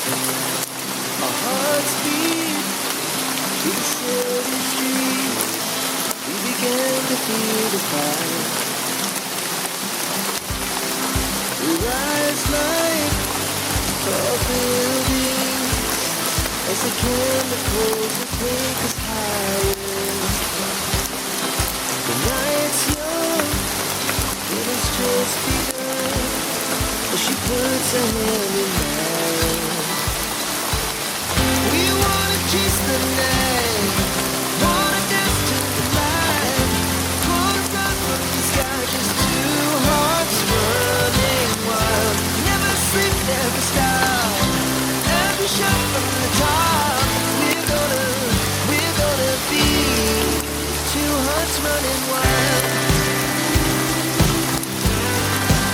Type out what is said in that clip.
Our hearts beat to the city streets. We began to feel the fire. We rise like tall buildings as the chemicals will take us higher. The night's young, it has just begun, as she puts her hand in mine.